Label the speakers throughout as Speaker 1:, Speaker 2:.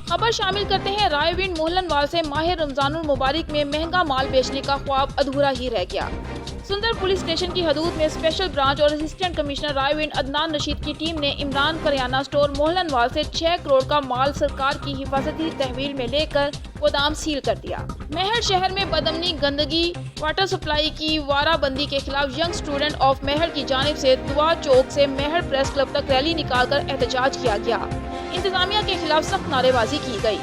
Speaker 1: खबर शामिल करते हैं रायविंड मोहलनवाल से। माह रमजानुल मुबारक में महंगा माल बेचने का ख्वाब अधूरा ही रह गया। सुंदर पुलिस स्टेशन की हदूद में स्पेशल ब्रांच और असिस्टेंट कमिश्नर रायविंड अदनान रशीद की टीम ने इमरान करियाना स्टोर मोहलनवाल से 6 करोड़ का माल सरकार की हिफाजती तहवील में लेकर गोदाम सील कर दिया। मेहर शहर में बदअमनी, गंदगी, वाटर सप्लाई की वाराबंदी के खिलाफ यंग स्टूडेंट ऑफ मेहर की जानिब से दुआ चौक से मेहर प्रेस क्लब तक रैली निकालकर एहतजाज किया गया। इंतजामिया के खिलाफ सख्त नारेबाजी की गई।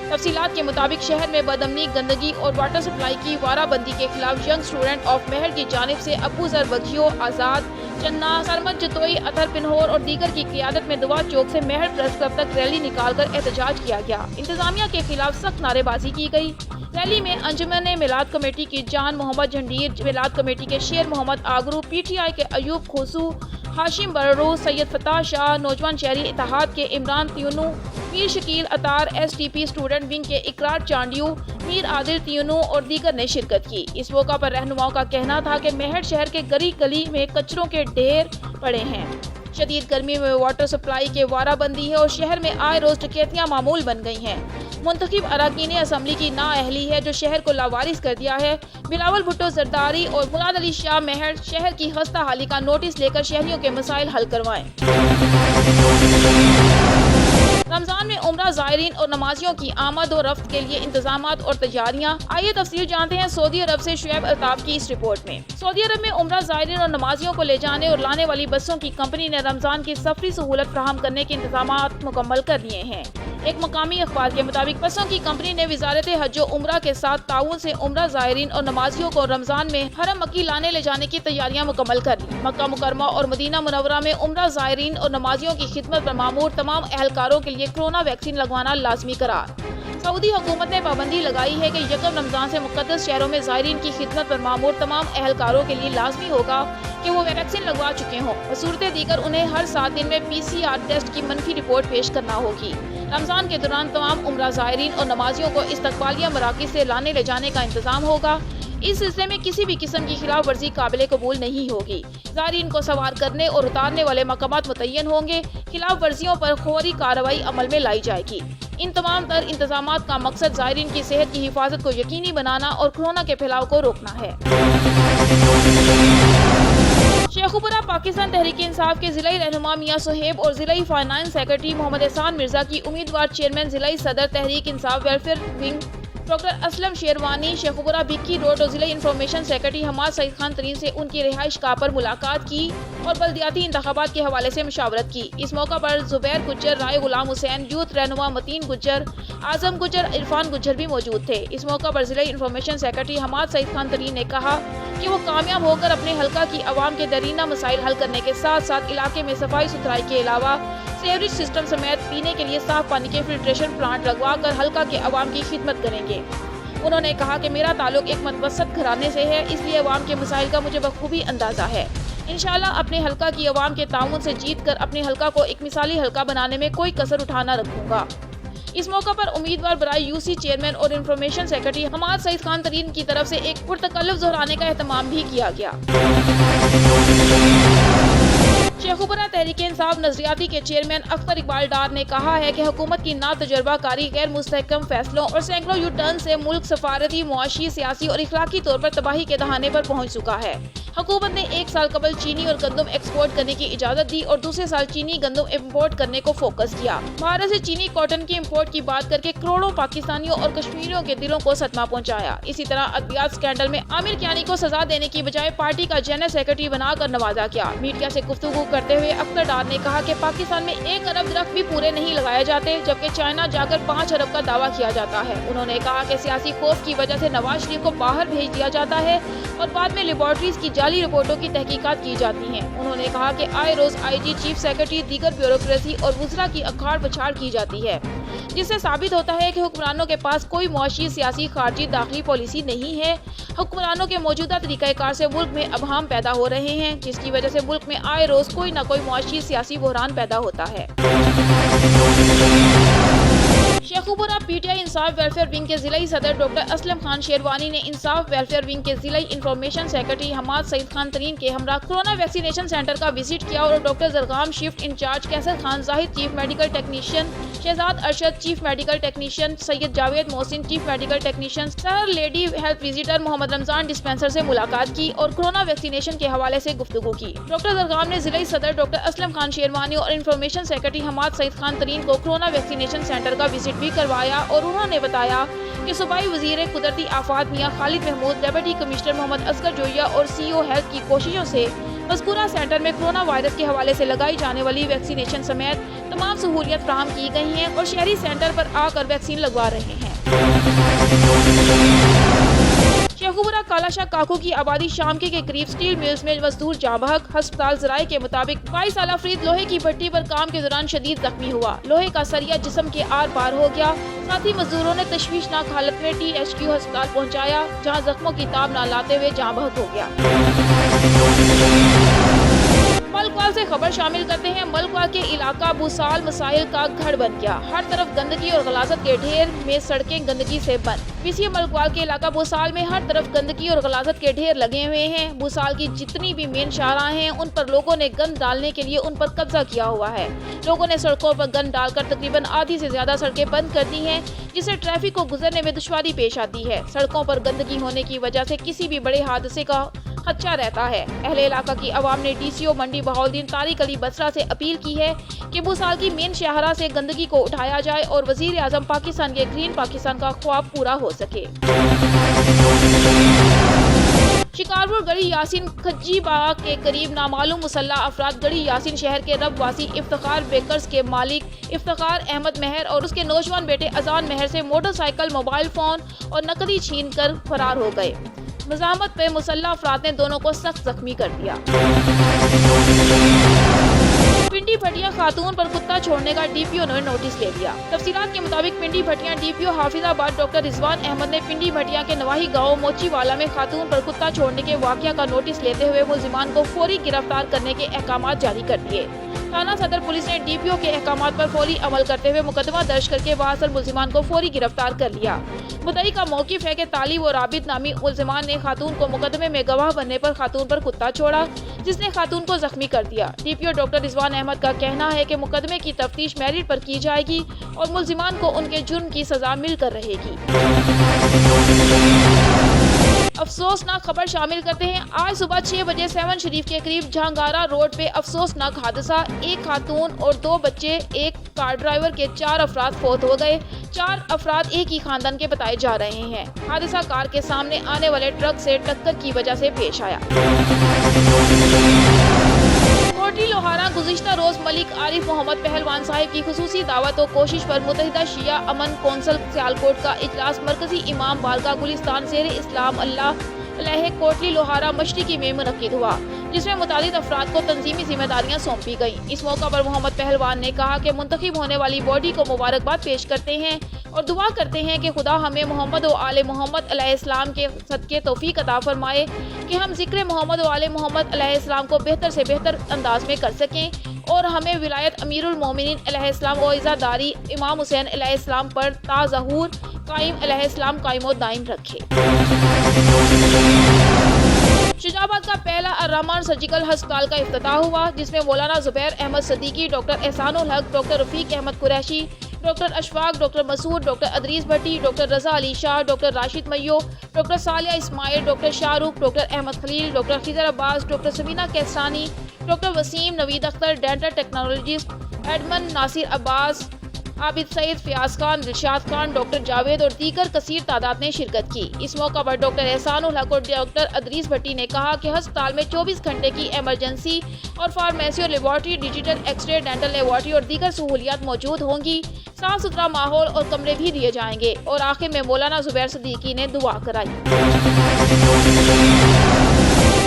Speaker 1: तफसीलात के मुताबिक शहर में बदअमनी, गंदगी और वाटर सप्लाई की वाराबंदी के खिलाफ यंग स्टूडेंट ऑफ मेहर की जानिब से अबू जर बघियो, आज़ाद, चन्ना, सरमत जतोई, अतर पिन्होर और दीगर की क़ियादत में दुआ चौक से मेहर प्रेस क्लब तक रैली निकालकर एहतजाज किया गया। इंतजामिया के खिलाफ सख्त नारेबाजी की गई। रैली में अंजुमन मिलाद कमेटी की जान मोहम्मद जंडीर, मिलाद कमेटी के शेर मोहम्मद आगरू, PTI के अयूब खोसू, हाशिम बर्रू, सैयद फताह शाह, नौजवान शहरी इत्तेहाद के Imran Tunio, Mir Shakeel Attar, STP student wing के इकरार चांडियो, मीर आदिल त्यूनू और दीगर ने शिरकत की। इस मौका पर रहनुमाओं का कहना था कि मेहर शहर के गली गली में कचरों के ढेर पड़े हैं। शदीद गर्मी में वाटर सप्लाई के वाराबंदी है और शहर में आए रोज डकैतियां मामूल बन गई हैं। मुंतखब अराकीन असम्बली की नाअहली है जो शहर को लावारिस कर दिया है। बिलावल भुट्टो जरदारी और मुराद अली शाह मेहर शहर की खस्ता हाली का नोटिस लेकर शहरियों के मसाइल हल करवाएं। रमजान में उम्रा ज़ायरीन और नमाजियों की आमद और रफ्त के लिए इंतजामात और तैयारियां। आइए तफसील जानते हैं सऊदी अरब से शुएब अल्ताफ की इस रिपोर्ट में। सऊदी अरब में उम्रा ज़ायरीन और नमाजियों को ले जाने और लाने वाली बसों की कंपनी ने रमजान की सफरी सहूलत फराहम करने के इंतजामात मुकम्मल कर लिए हैं। एक मकामी अखबार के मुताबिक बसों की कंपनी ने विज़ारत हज व उम्रा के साथ ताउन से उम्रा ज़ायरीन और नमाजियों को रमजान में हरम मक्की लाने ले जाने की तैयारियां मुकम्मल कर ली। मक्का मुकरमा और मदीना मुनव्वरा में उम्रा ज़ायरीन और नमाजियों की खिदमत पर मामूर तमाम एहलकारों के लिए कोरोना वैक्सीन लगवाना लाजमी करार। सऊदी हुकूमत ने पाबंदी लगाई है कि यकम रमजान से मुक़द्दस शहरों में ज़ायरीन की खिदमत पर मामूर तमाम एहलकारों के लिए लाजमी होगा कि वो वैक्सीन लगवा चुके हों। बसूरत दीगर उन्हें हर 7 दिन में PCR टेस्ट की मनफी रिपोर्ट पेश करना होगी। रमजान के दौरान तमाम उम्रा ज़ायरीन और नमाजियों को इस्तकबालिया मराकिज़ से लाने ले जाने का इंतजाम होगा। इस सिलसिले में किसी भी किस्म की खिलाफ वर्जी काबिल कबूल नहीं होगी। ज़ायरीन को सवार करने और उतारने वाले मकामात मुतय्यन होंगे। खिलाफ वर्जियों पर फौरी कार्रवाई अमल में लाई जाएगी। इन तमाम तर इंतजामात का मकसद ज़ायरीन की सेहत की हिफाजत को यकीनी बनाना और कोरोना के फैलाव को रोकना है। शेखुपुरा पाकिस्तान तहरीक इंसाफ के जिला रहनुमा मियां सुहेब और जिला फाइनेंस सेक्रेटरी मोहम्मद एहसान मिर्जा की उम्मीदवार चेयरमैन जिला सदर Tehreek Insaf welfare wing doctor Aslam Sherwani Sheikhupura Bhikki road और जिला इंफॉर्मेशन सेक्रेटरी हमाद सईद खान तरीन से उनकी रिहाइश गाह पर मुलाकात की और बल्दियाती इंतखाबात के हवाले से मुशावरत की। इस मौका पर जुबैर गुज्जर, राय गुलाम हुसैन, यूथ रहनुमा मतीन गुज्जर, आजम गुज्जर, इरफान गुज्जर भी मौजूद थे। इस मौका पर जिला इंफॉर्मेशन सेक्रेटरी हमाद सईद खान तरीन ने कहा कि वो कामयाब होकर अपने हल्का की आवाम के दरीना मसाइल हल करने के साथ साथ इलाके में सफाई सुथराई के अलावा सीवरेज सिस्टम समेत पीने के लिए साफ पानी के फिल्ट्रेशन प्लांट लगवा कर हल्का के अवाम की खिदमत करेंगे। उन्होंने कहा कि मेरा ताल्लुक एक मतवसत घराने से है, इसलिए अवाम के मसाइल का मुझे बखूबी अंदाजा है। इंशाल्लाह अपने हल्का की अवाम के ताउन से जीत कर अपने हल्का को एक मिसाली हल्का बनाने में कोई कसर उठाना रखूंगा। इस मौका पर उम्मीदवार बराई UC चेयरमैन और इंफॉर्मेशन सेक्रेटरी हमाद सईद खान तरीन की तरफ से एक पुरतकल्लुफ दोहराने का एहतमाम भी किया गया। शेखुपुरा तहरीक इंसाफ नजरियाती के चेयरमैन अख्तर इकबाल डार ने कहा है कि हुकूमत की ना तजर्बाकारी, गैर मुस्तहकम फैसलों और सैकड़ों यू टर्न से मुल्क सफारती, मुआशी, सियासी और इखलाकी तौर पर तबाही के दहाने पर पहुंच चुका है। हुकूमत ने 1 साल कबल चीनी और गंदम एक्सपोर्ट करने की इजाजत दी और दूसरे साल चीनी गंदम इम्पोर्ट करने को फोकस किया। भारत से चीनी कॉटन की इम्पोर्ट की बात करके करोड़ों पाकिस्तानियों और कश्मीरियों के दिलों को सदमा पहुंचाया। इसी तरह अद्वियात स्कैंडल में आमिर कियानी को सजा देने की बजाय पार्टी का जनरल सेक्रेटरी बनाकर नवाजा गया। मीडिया से गुफ्तगू करते हुए अख्तर डार ने कहा कि पाकिस्तान में 1 अरब दरख्त भी पूरे नहीं लगाए जाते, जबकि चाइना जाकर 5 अरब का दावा किया जाता है। उन्होंने कहा कि सियासी खौफ की वजह से नवाज शरीफ को बाहर भेज दिया जाता है और बाद में लेबोरेटरीज की जाली रिपोर्टों की तहकीकात की जाती हैं। उन्होंने कहा कि आए रोज IG, चीफ सेक्रेटरी, दीगर ब्यूरोक्रेसी और वज़रा की अखाड़ पछाड़ की जाती है, जिससे साबित होता है कि हुक्मरानों के पास कोई मुआशी, सियासी, खारजी, दाखिली पॉलिसी नहीं है। हुक्मरानों के मौजूदा तरीक़ाकार से मुल्क में अबहाम पैदा हो रहे हैं, जिसकी वजह से मुल्क में आए रोज कोई न कोई मुआशी, सियासी बहरान पैदा होता है। शेखुपुरा पीटीआई इंसाफ वेलफेयर विंग के जिला सदर डॉक्टर असलम खान शेरवानी ने इंसाफ वेलफेयर विंग के जिला इंफॉर्मेशन सेक्रेटरी हमाद सईद खान तरीन के हमरा कोरोना वैक्सीनेशन सेंटर का विजिट किया और doctor Zargham shift incharge Qaiser Khan Zahid chief medical technician, Shahzad Arshad chief medical technician, Syed Javed Mohsin chief medical technician, Sehar lady health visitor Mohammad Ramzan dispenser से मुलाकात की और कोरोना वैक्सीनेशन के हवाले से गुफ्तगू की। डॉक्टर जरगाम ने जिला सदर डॉक्टर असलम खान शेरवानी और इंफॉर्मेशन सेक्रेटरी हमाद सईद खान तरीन को कोरोना वैक्सीनेशन सेंटर का विजिट भी करवाया और उन्होंने बताया कि सूबाई वजीर कुदरती आफात मियां खालिद महमूद, डिप्टी कमिश्नर मोहम्मद असगर जोइया और सीईओ हेल्थ की कोशिशों से मज़कूरा सेंटर में कोरोना वायरस के हवाले से लगाई जाने वाली वैक्सीनेशन समेत तमाम सहूलियत फराहम की गई हैं और शहरी सेंटर पर आकर वैक्सीन लगवा रहे हैं। शेखुपुरा कालाशाह काकू की आबादी शाम के करीब स्टील मिल्स में मजदूर जाँ बहक। अस्पताल जराये के मुताबिक 22 साला फरीद लोहे की भट्टी पर काम के दौरान शदीद जख्मी हुआ। लोहे का सरिया जिस्म के आर पार हो गया। साथ ही मजदूरों ने तशवीशनाक हालत में THQ अस्पताल पहुंचाया, जहां जख्मों की ताब न लाते हुए जाँ बहक हो गया। मलकवाल से खबर शामिल करते हैं। मलकवाल के इलाका बुसाल मसाइल का घर बन गया। हर तरफ गंदगी और गलाजत के ढेर में सड़कें गंदगी से बंद। पीसीए मलकवाल के इलाका बुसाल में हर तरफ गंदगी और गलाजत के ढेर लगे हुए हैं। बुसाल की जितनी भी मेन शाहराह हैं उन पर लोगों ने गंद डालने के लिए उन पर कब्जा किया हुआ है। लोगों ने सड़कों पर गंद डालकर तकरीबन आधी से ज्यादा सड़कें बंद कर दी हैं, जिससे ट्रैफिक को गुजरने में दुश्वारी पेश आती है। सड़कों पर गंदगी होने की वजह से किसी भी बड़े हादसे का खदशा रहता है। अहले इलाका की आवाम ने DCO मंडी बहाउद्दीन तारिक अली बसरा से अपील की है कि बुसाल की मेन शाहरा से गंदगी को उठाया जाए और वजीर आजम पाकिस्तान के ग्रीन पाकिस्तान का ख्वाब पूरा हो सके। शिकारपुर गढ़ी यासीन खज्जी बाग के करीब नामालूम मुसल्ला अफराद गढ़ी यासीन शहर के रबवासी इफ्तिखार बेकर्स के मालिक इफ्तिखार अहमद महर और उसके नौजवान बेटे अजान महर से मोटरसाइकिल, मोबाइल फोन और नकदी छीन कर फरार हो गए। मज़ाहमत पे मुसल्ला अफराद ने दोनों को सख्त जख्मी कर दिया। पिंडी भटिया खातून पर कुत्ता छोड़ने का DPO ने नोटिस ले लिया। तफसीलात के मुताबिक पिंडी भटिया DPO हाफिजाबाद डॉक्टर रिजवान अहमद ने पिंडी भटिया के नवाही गांव मोचीवाला में खातून पर कुत्ता छोड़ने के वाक़या का नोटिस लेते हुए मुलजिमान को फौरी गिरफ्तार करने के अहकामात जारी कर दिए। थाना सदर पुलिस ने DPO के अहकामात पर फौरी अमल करते हुए मुकदमा दर्ज करके बाअसर मुलजिमान को फौरी गिरफ्तार कर लिया। मुद्दई का मौकिफ है कि तालिब और आबिद नामी मुलजिमान ने खातून को मुकदमे में गवाह बनने पर खातून पर कुत्ता छोड़ा, जिसने खातून को जख्मी कर दिया। DPO डॉक्टर रिजवान अहमद का कहना है कि मुकदमे की तफ्तीश मेरिट पर की जाएगी और मुलजिमान को उनके जुर्म की सजा मिलकर रहेगी। अफसोसनाक खबर शामिल करते हैं। आज सुबह 6 बजे 7 शरीफ के करीब जहांगारा रोड पे अफसोसनाक हादसा। एक खातून और 2 बच्चे, एक कार ड्राइवर के 4 अफराद फौत हो गए। 4 अफराद एक ही खानदान के बताए जा रहे हैं। हादसा कार के सामने आने वाले ट्रक से टक्कर की वजह से पेश आया। कोटली लोहारा गुज़िश्ता रोज मलिक आरिफ मोहम्मद पहलवान साहिब की खुसूसी दावत और कोशिश पर मुत्तहिदा शिया अमन कौंसल सियालकोट का इजलास मरकजी इमाम बारगाह गुलिस्तान शेर इस्लाम अल्लाह अलैह कोटली लोहारा मशरिकी में मुनक्किद हुआ, जिसमें मुतालिद अफराद को तंजीमी जिम्मेदारियां सौंपी गईं। इस मौका पर मोहम्मद पहलवान ने कहा कि मुंतखब होने वाली बॉडी को मुबारकबाद पेश करते हैं और दुआ करते हैं कि खुदा हमें मोहम्मद और आले मोहम्मद अलैहिस्सलाम के सदके तौफीक अता फरमाए कि हम जिक्र मोहम्मद और आले मोहम्मद अलैहिस्सलाम को बेहतर से बेहतर अंदाज में कर सकें और हमें विलायत अमीरुल मोमिनीन अलैहिस्सलाम और इज़्ज़तदारी इमाम हुसैन अलैहिस्सलाम पर ताज़हुर कायम अलैहिस्सलाम कायम और दायम रखे। शुजाबाद का पहला अर्रहमान सर्जिकल अस्पताल का इफ्तिताह हुआ, जिसमें Maulana Zubair Ahmed Siddiqui, doctor Ehsanul Haq, doctor Rafiq Ahmed Qureshi, doctor Ashfaq, doctor Masood, doctor Idrees Bhatti, doctor Raza Ali Shah, doctor Rashid Mayo, doctor Salia Ismail, doctor Shahrukh, doctor Ahmed Khalil, doctor Khizar Abbas, doctor Samina Kiyani, doctor Waseem, Naveed Akhtar, dental technologist admin Nasir Abbas, Abid Saeed, Fayyaz Khan, Dilshad Khan, doctor Javed और दीगर कसीर तादाद ने शिरकत की। इस मौका पर डॉक्टर एहसानुल हक और डॉक्टर अदरीस भट्टी ने कहा कि अस्पताल में 24 घंटे की इमरजेंसी और फार्मेसी और laboratory, digital x ray, dental laboratory और दीगर सहूलियात मौजूद होंगी। साफ सुथरा माहौल और कमरे भी दिए जाएंगे। और आखिर में मौलाना जुबैर सदीकी ने दुआ कराई।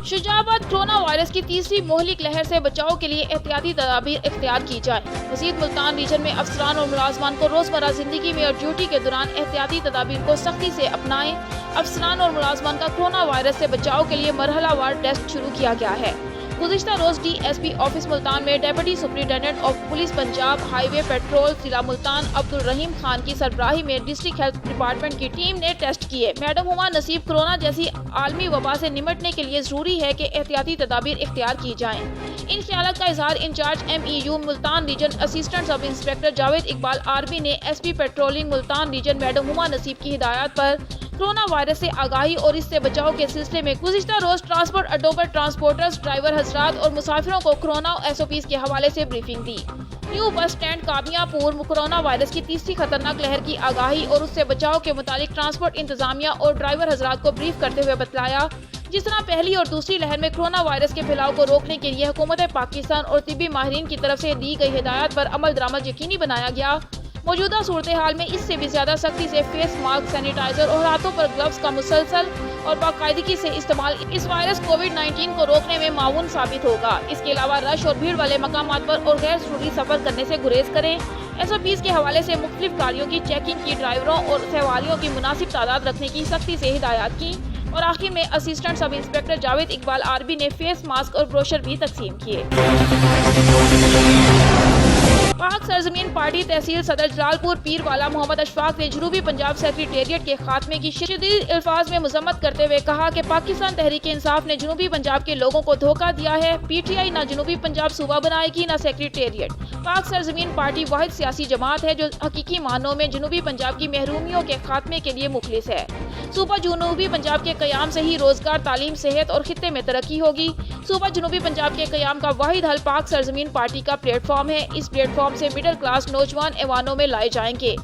Speaker 1: शुजाबाद कोरोना वायरस की तीसरी मोहलिक लहर से बचाव के लिए एहतियाती तदाबीर इख्तियार की जाए। मज़ीद मुल्तान रीजन में अफसरान और मुलाजमान को रोजमर्रा जिंदगी में और ड्यूटी के दौरान एहतियाती तदाबीर को सख्ती से अपनाएं। अफसरान और मुलाजमान का कोरोना वायरस से बचाव के लिए मरहला वार टेस्ट शुरू किया गया है। गुज़िश्ता रोज DSP ऑफिस मुल्तान में deputy superintendent of police Punjab highway petrol जिला मुल्तान अब्दुल रहीम खान की सरबराही में डिस्ट्रिक्ट हेल्थ डिपार्टमेंट की टीम ने टेस्ट किए। मैडम हुमा नसीब, कोरोना जैसी आलमी वबा से निपटने के लिए जरूरी है कि एहतियाती तदाबीर इख्तियार की जाएं। इन ख्यालात का इजहार in charge MEU Multan region assistant sub inspector Javed Iqbal army ने SP patrolling Multan region madam Huma Naseeb की हिदायत पर कोरोना वायरस से आगाही और इससे बचाव के सिलसिले में गुज़िश्ता रोज ट्रांसपोर्ट अड्डों पर ट्रांसपोर्टर्स, ड्राइवर हजरात और मुसाफिरों को कोरोना SOPs के हवाले से ब्रीफिंग दी। न्यू बस स्टैंड काबिया पूर्व कोरोना वायरस की तीसरी खतरनाक लहर की आगाही और उससे बचाव के मुतालिक ट्रांसपोर्ट इंतजामिया और ड्राइवर हजरात को ब्रीफ करते हुए बतलाया, जिस तरह पहली और दूसरी लहर में कोरोना वायरस के फैलाव को रोकने के लिए हुकूमत पाकिस्तान और तिब्बी माहिरीन की तरफ से दी गई हिदायत पर अमल दरामद यकीनी बनाया गया। मौजूदा सूरत हाल में इससे भी ज्यादा सख्ती से फेस मास्क, सैनिटाइजर और हाथों पर ग्लव्स का मुसलसल और बाकायदगी से इस्तेमाल इस वायरस कोविड-19 को रोकने में माऊन साबित होगा। इसके अलावा रश और भीड़ वाले मकामात पर और गैर जरूरी सफर करने से गुरेज करें। SOPs के हवाले से मुख्तलिफ गाड़ियों की चेकिंग की, ड्राइवरों और सवारियों की मुनासिब तादाद रखने की सख्ती से हिदायत की और आखिर में assistant sub inspector Javed Iqbal army ने फेस मास्क और ब्रोशर भी तकसीम किए। पाक सरजमीन पार्टी तहसील सदर जलालपुर पीरवाला मोहम्मद अशफाक ने जनूबी पंजाब सेक्रेटेरिएट के खात्मे की शदीद अल्फाज में मजम्मत करते हुए कहा कि पाकिस्तान तहरीक इंसाफ ने जनूबी पंजाब के लोगों को धोखा दिया है। PTI न जनूबी पंजाब सूबा बनाएगी न सेक्रेटेरिएट। पाक सरजमीन पार्टी वाहिद सियासी जमात है जो हकीकी मानों में जनूबी पंजाब की महरूमियों के खात्मे के लिए मुखलिस है। सूबा जनूबी पंजाब के कयाम से ही रोजगार, तालीम, सेहत और खित्ते में तरक्की होगी। सूबा जनूबी पंजाब के कयाम का वाहिद हल पाक सरजमीन पार्टी का प्लेटफॉर्म है। इस प्लेटफॉर्म से मिडिल क्लास नौजवान ऐवानों में लाए जाएंगे।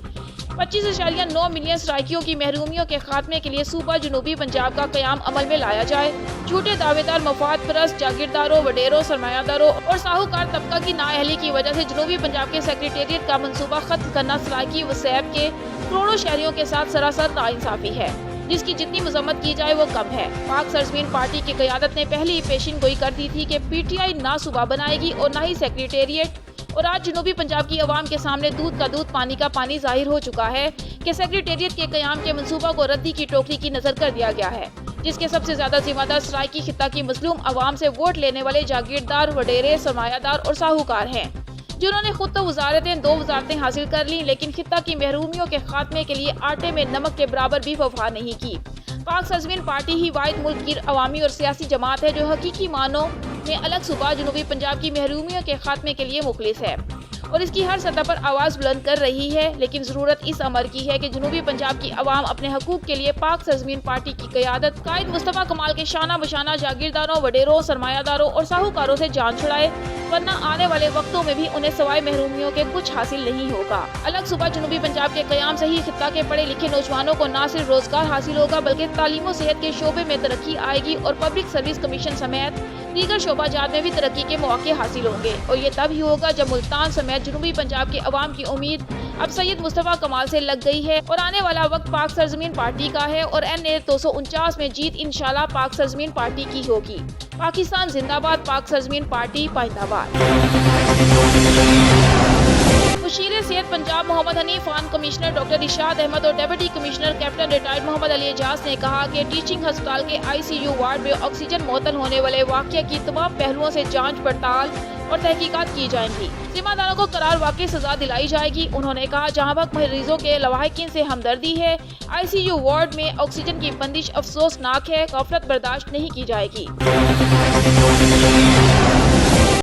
Speaker 1: 25.9 मिलियन सराइकियों की महरूमियों के खात्मे के लिए सूबा जनूबी पंजाब का कयाम अमल में लाया जाए। झूठे दावेदार, मफाद परस्त, जागीरदारों, वडेरों, सरमायादारों और साहूकार तबका की नाअहली की वजह से जनूबी पंजाब के सेक्रेटेरिएट का मंसूबा खत्म करना सराइकी वसैब के करोड़ों शहरियों के साथ सरासर नाइंसाफी है, जिसकी जितनी मजम्मत की जाए वो कम है। पाक सरजमीन पार्टी की क़यादत ने पहले ही पेशिन गोई कर दी थी कि PTI ना सूबा बनाएगी और ना ही सेक्रेटेरिएट, और आज जनूबी पंजाब की आवाम के सामने दूध का दूध, पानी का पानी जाहिर हो चुका है कि सेक्रेटेरिएट के कयाम के मंसूबा को रद्दी की टोकरी की नजर कर दिया गया है, जिसके सबसे ज्यादा जिम्मेदार सराइकी खित्ता की मजलूम आवाम से वोट लेने वाले जागीरदार, वडेरे, सरमायादार और साहूकार हैं, जिन्होंने खुद तो वजारतें, 2 वजारतें हासिल कर ली, लेकिन खित्ता की महरूमियों के खात्मे के लिए आटे में नमक के बराबर भी वफा नहीं की। पाक सरजमीन पार्टी ही वाहिद मुल्क की अवामी और सियासी जमात है जो हकीकी मानों में अलग सूबा जनूबी पंजाब की महरूमियों के खात्मे के लिए मुखलिस है और इसकी हर सतह पर आवाज बुलंद कर रही है। लेकिन जरूरत इस अमर की है कि जनूबी पंजाब की आवाम अपने हकूक के लिए पाक सरजमीन पार्टी की क़यादत कायद मुस्तफा कमाल के शाना बशाना जागीरदारों, वडेरों, सरमायादारों और साहूकारों से जान छुड़ाए, वरना आने वाले वक्तों में भी उन्हें सवाए महरूमियों के कुछ हासिल नहीं होगा। अलग सूबा जनूबी पंजाब के कयाम से ही खित्ता के पढ़े लिखे नौजवानों को न सिर्फ रोजगार हासिल होगा बल्कि तालीम और सेहत के शोबे में तरक्की आएगी और पब्लिक सर्विस कमीशन समेत दीगर शोबाजात में भी तरक्की के मौके हासिल होंगे। और ये तब ही होगा जब मुल्तान समेत जनूबी पंजाब के अवाम की उम्मीद अब सैयद मुस्तफा कमाल से लग गई है और आने वाला वक्त पाक सरजमीन पार्टी का है और NA 249 में जीत इंशाल्लाह पाक सरजमीन पार्टी की होगी। पाकिस्तान जिंदाबाद, पाक सरजमीन पार्टी पाइंदाबाद। मुशीर सेहत पंजाब मोहम्मद हनीफ खान, कमिश्नर डॉक्टर इरशाद अहमद और deputy commissioner captain retired Mohammad Ali Ejaz ने कहा कि टीचिंग अस्पताल के ICU वार्ड में ऑक्सीजन मुअत्तल होने वाले वाक़ये की तमाम पहलुओं से जांच पड़ताल और तहकीकात की जाएंगी। जिम्मेदारों को करार वाकई सजा दिलाई जाएगी। उन्होंने कहा जहां तक मरीजों के लवाहिकीन से हमदर्दी है, ICU वार्ड में ऑक्सीजन की बंदिश अफसोसनाक है, गफलत बर्दाश्त नहीं की जाएगी।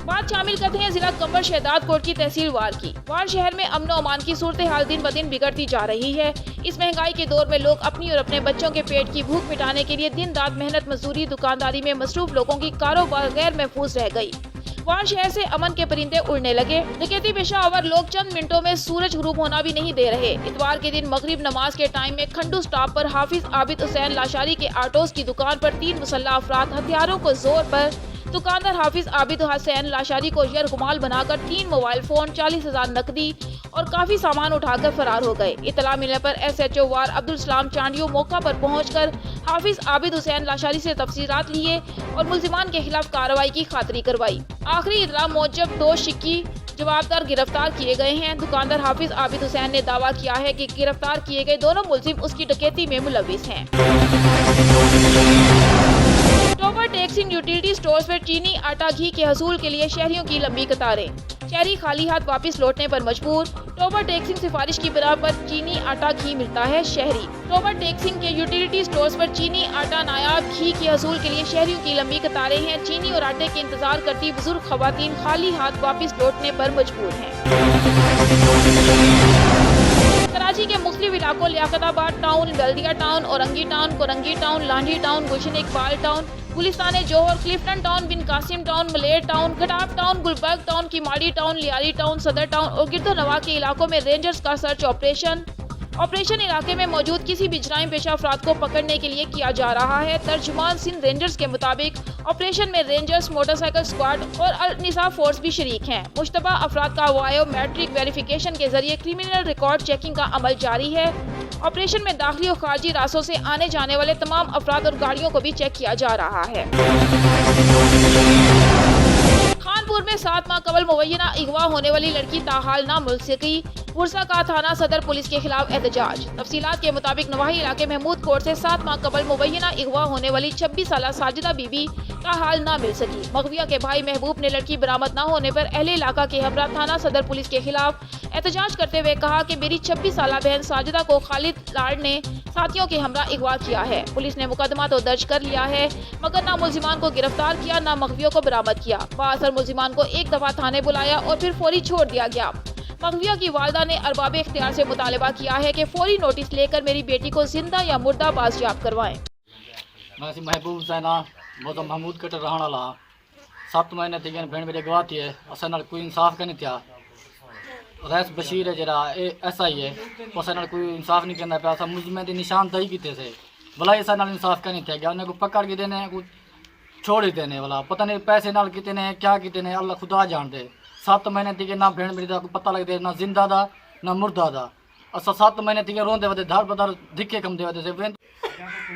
Speaker 1: बात शामिल करते हैं जिला कंबर शहदाद कोट की तहसील वार की। वार शहर में अमन अमान की सूरत हाल दिन ब दिन बिगड़ती जा रही है। इस महंगाई के दौर में लोग अपनी और अपने बच्चों के पेट की भूख मिटाने के लिए दिन रात मेहनत मजदूरी, दुकानदारी में मसरूफ लोगों की कारोबार गैर महफूज रह गई। वार शहर से अमन के परिंदे उड़ने लगे। डकैती पेशावर लोग चंद मिनटों में सूरज गुरूब होना भी नहीं दे रहे। इतवार के दिन मगरिब नमाज के टाइम में खंडू स्टॉप पर हाफिज आबिद हुसैन लाशारी के आटोस की दुकान पर 3 मुसल्लह अफराद हथियारों को जोर पर दुकानदार हाफिज आबिद हुसैन लाशारी को यरगुमाल बनाकर 3 मोबाइल फोन, 40,000 नकदी और काफी सामान उठाकर फरार हो गए। इतला मिलने पर SHO वार अब्दुल सलाम चांडियो मौका पर पहुंचकर हाफिज आबिद हुसैन लाशारी से तफसीलात लिए और मुल्जिमान के खिलाफ कार्रवाई की खातरी करवाई। आखिरी इतला मौजब 2 शिक्की जवाबदार गिरफ्तार किए गए हैं। दुकानदार हाफिज आबिद हुसैन ने दावा किया है कि गिरफ्तार किए गए दोनों मुल्जिम उसकी डकैती में मुलविस हैं। टोबर टैक्सिंग यूटिलिटी स्टोर्स पर चीनी, आटा, घी के हसूल के लिए शहरियों की लंबी कतारें। शहरी खाली हाथ वापस लौटने पर मजबूर। टोबर टैक्सिंग सिफारिश की बिना पर चीनी, आटा, घी मिलता है। शहरी टोबर टैक्सिंग के यूटिलिटी स्टोर्स पर चीनी, आटा, नायाब घी के हसूल के लिए शहरियों की लंबी कतारें हैं। चीनी और आटे के इंतजार करती बुजुर्ग खवातीन खाली हाथ वापस लौटने पर मजबूर हैं। कराची के मुख्तलिफ इलाकों Liaquatabad town, Baldia town, Orangi town, Korangi town, Landhi town, Gulshan Iqbal town, Gulistan Jauhar, Clifton town, Bin Qasim town, Malir town, Khattab town, Gulberg town, Kemari town, Lyari town, Saddar town और गिरदोनवा के इलाकों में रेंजर्स का सर्च ऑपरेशन इलाके में मौजूद किसी भी जराइम पेशा अफराद को पकड़ने के लिए किया जा रहा है। तर्जुमान सिंध रेंजर्स के मुताबिक ऑपरेशन में रेंजर्स, मोटरसाइकिल स्क्वाड और अल-निसा फोर्स भी शरीक हैं। मुश्तबा अफराद का बायोमेट्रिक वेरिफिकेशन के जरिए क्रिमिनल रिकॉर्ड चेकिंग का अमल जारी है। ऑपरेशन में दाखिली और खारजी रास्तों से आने जाने वाले तमाम अफराद और गाड़ियों को भी चेक किया जा रहा है। खानपुर में 7 माह कबल मुबैना अगवा होने वाली लड़की ताहाल ना मिल सकी। पुरसा का थाना सदर पुलिस के खिलाफ एहतजाज। तफसीलात के मुताबिक नवाही इलाके महमूद कोट से 7 माह कबल मुबैना अगवा होने वाली 26 साला साजिदा बीबी ताहाल ना मिल सकी। मगविया के भाई महबूब ने लड़की बरामद न होने पर अहले इलाका के हमरा थाना सदर पुलिस के खिलाफ एहतजाज करते हुए कहा कि मेरी 26 साला बहन साजिदा को खालिद लाड ने साथियों के हमरा अगवा किया है। पुलिस ने मुकदमा तो दर्ज कर लिया है मगर ना मुलजिमान को गिरफ्तार किया ना मगवियों को बरामद किया। बाअसर मुलजिमान को एक दफा थाने बुलाया और फिर फौरी छोड़ दिया गया। मगविया की वालदा ने अरबाब इख्तियार से मुतालबा किया है कि फौरी नोटिस लेकर मेरी बेटी को जिंदा या मुर्दा बाजियाब करवाएं।
Speaker 2: मैं महबूब हुसैन बहुत महमूद कट रहने वाला 7 महीने थी भेड़ मेरे गवाह थी अस कोई इंसाफ का नहीं था। रैस बशीर है जरा ऐसा ही है उस कोई इंसाफ नहीं करना पाया। मुलजिमें की निशानदही की से भला इस इंसाफ का नहीं था गया। उन्हें को पकड़ के देने को छोड़ ही देने वाला पता नहीं पैसे नाल कितने ने क्या कितने ने अल्लाह खुदा जान दे। 7 महीने थी ना भेड़ मेरी को पता लगते ना जिंदा दा ना मुर्दा दा। असा 7 महीने थी रोंदे वे धार बधार धिक्के कमदे वे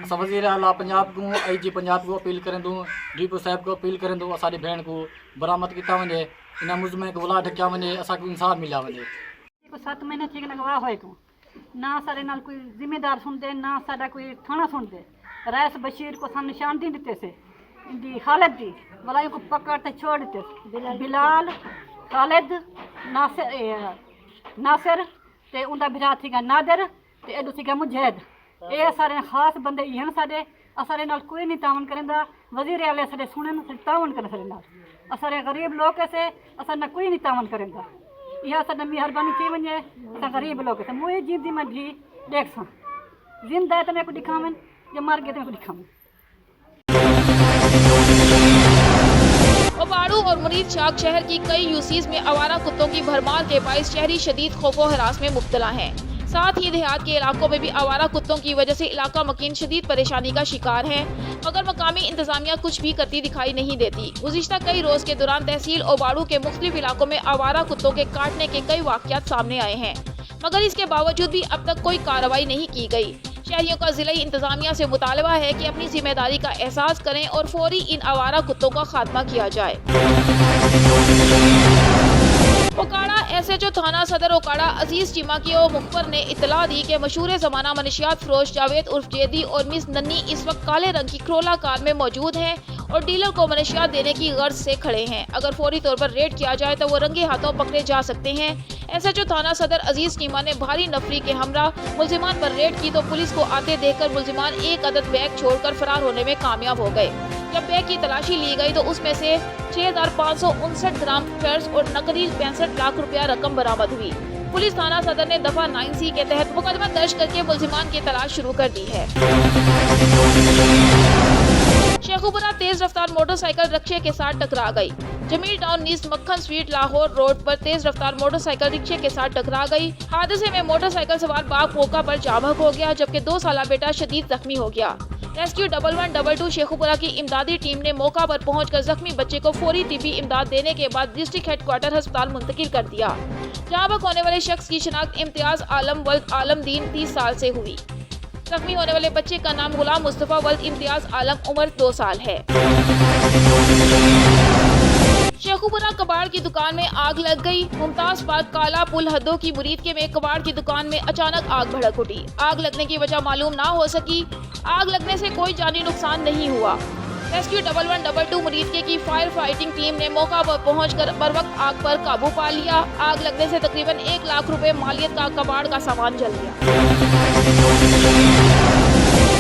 Speaker 2: असा वज़ीर आला पंजाब को IG पंजाब को अपील करें दूँ डीपो साहब को अपील करें दूँ असारी भेड़ को बरामद किया वे इन मुलजिमें को बुला ढकिया वे असा को इंसाफ मिला वे।
Speaker 3: 7 महीने थी गवाह होए को ना सारे नाल कोई जिम्मेदार सुनते ना साडा कोई थाना सुनते। रैस बशीर को सन निशान दी दिते से इंदी खालिद दी मलाई को पकड़ ते छोड़ दिते। बिलाल खालिद नासिर ते उनका बिरा थी नादिर ते एडू थी मुजैद। ये सारे खास बंदे ये साडे असारे नाल कोई नहीं तावन करेंदा। वजीर आले साडे सुनन तावन करन सारे नाल असारे गरीब लोग से असा ना कोई नहीं तावन करेंदा। यह साडा मेहरबानी थी वने असा गरीब लोग से मुए जीदी में भी देख सा जिंदा है तो मैं को दिखावन या मर गए तो मैं को दिखावन।
Speaker 1: ओबाड़ू और मुरीद शाख शहर की कई यूसीज में आवारा कुत्तों की भरमार के बाइस शहरी शदीद खौफो हरास में मुब्तला हैं। साथ ही देहात के इलाकों में भी आवारा कुत्तों की वजह से इलाका मकीन शदीद परेशानी का शिकार है मगर मकामी इंतजामिया कुछ भी करती दिखाई नहीं देती। गुज़िश्ता कई रोज के दौरान तहसील ओबाड़ू के मुख्तलिफ इलाकों में आवारा कुत्तों के काटने के कई वाक़यात सामने आए हैं मगर इसके बावजूद भी अब तक कोई कार्रवाई नहीं की गई। शहरियों का जिला इंतजामिया से मुतालबा है कि अपनी जिम्मेदारी का एहसास करें और फौरी इन आवारा कुत्तों का खात्मा किया जाए। ओकाड़ा SHO थाना सदर ओकाड़ा अजीज चीमा की मुखबर ने इतला दी कि मशहूर ज़माना मनशियात फरोश जावेद उर्फ जेदी और मिस नन्नी इस वक्त काले रंग की क्रोला कार में मौजूद हैं और डीलर को मनशियात देने की गर्ज से खड़े हैं। अगर फौरी तौर पर रेड किया जाए तो वो रंगे हाथों पकड़े जा सकते हैं। SHO थाना सदर अजीज चीमा ने भारी नफरी के हमरा मुलजिमान पर रेड की तो पुलिस को आते देखकर मुलजिमान एक अदद बैग छोड़कर फरार होने में कामयाब हो गए। जब बैग की तलाशी ली गई तो उसमें से 6,559 ग्राम फेर्स और नकदी 65 लाख रुपया रकम बरामद हुई। पुलिस थाना सदर ने दफा 9C के तहत मुकदमा दर्ज करके मुलजिमान की तलाश शुरू कर दी है। शेखुपुरा तेज रफ्तार मोटरसाइकिल रिक्शे के साथ टकरा गई। जमील टाउन नीस मक्खन स्ट्रीट लाहौर रोड पर तेज रफ्तार मोटरसाइकिल रिक्शे के साथ टकरा गई। हादसे में मोटरसाइकिल सवार बाप मौका पर जाबक हो गया जबकि 2 साला बेटा शदीद जख्मी हो गया। रेस्क्यू 1122 शेखुपुरा की इमदादी टीम ने मौका पर पहुंचकर जख्मी बच्चे को फौरी तिब्बी इमदाद देने के बाद डिस्ट्रिक्ट हेडक्वार्टर अस्पताल मुंतकिल कर दिया। जाबक होने वाले शख्स की शिनाख्त इम्तियाज आलम वल्द आलमदीन 30 साल से हुई। जख्मी होने वाले बच्चे का नाम गुलाम मुस्तफा वल्द इम्तियाज आलम उम्र 2 साल है। शेखुपुरा कबाड़ की दुकान में आग लग गई। मुमताज पार्क काला पुल हद्दों की मुरीद में कबाड़ की दुकान में अचानक आग भड़क उठी। आग लगने की वजह मालूम ना हो सकी। आग लगने से कोई जानी नुकसान नहीं हुआ। रेस्क्यू 1122 मरीज की फायर फाइटिंग टीम ने मौका पर पहुंचकर बर वक्त आग पर काबू पा लिया। आग लगने से तकरीबन 1 लाख रुपए मालियत का कबाड़ का सामान जल गया।